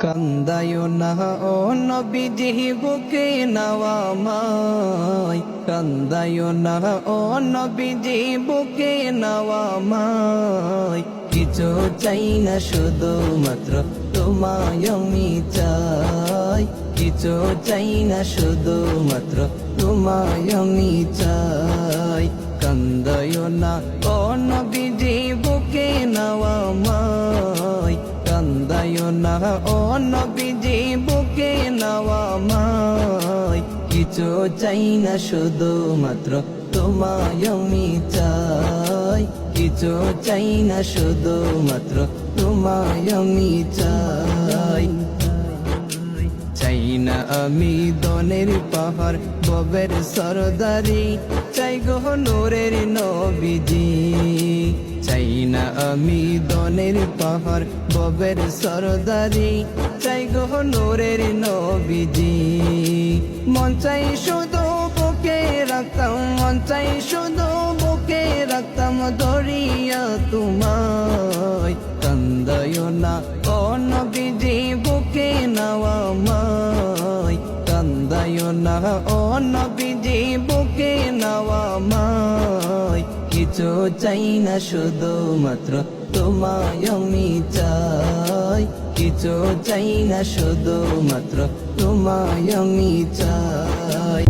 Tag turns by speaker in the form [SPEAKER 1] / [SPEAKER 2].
[SPEAKER 1] কান্দায়ো না ও নবীজি বুকে নাও আমায়, কান্দায়ো না ও নবীজি বুকে নাও আমায়। কিছু চাই না শুধু মাত্র তোমায় আমি চাই, কিছু চাই না শুধু মাত্র তোমায় আমি চাই। কান্দায়ো না ও নবীজি বুকে নাও আমায়, কান্দায়ো না ও নবীজি বুকে নাও আমায়। কিছু চাই না শুধু মাত্র তোমায় আমি চাই, কিছু চাই না শুধু মাত্র তোমায় আমি চাই। চাই না আমি দনের পাহাড় ববের সরদারি, চাই গো নূরের নবীজি। চাই না আমি দনের পাহাড় ববের সরদারি, চাই গো নূরের নবীজি। মন চাই শুধু বুকে রাখতাম, মন চাই শুধু বুকে রাখতাম ধরিয়া তোমায়। কান্দায়ো না ও নবীজি বুকে নাও আমায়, কান্দায়ো না ও নবীজি বুকে নাও আমায়। কিছু চাই না শুধু মাত্র তোমায় আমি চাই, কিছু চাই না শুধু মাত্র তোমায় আমি চাই।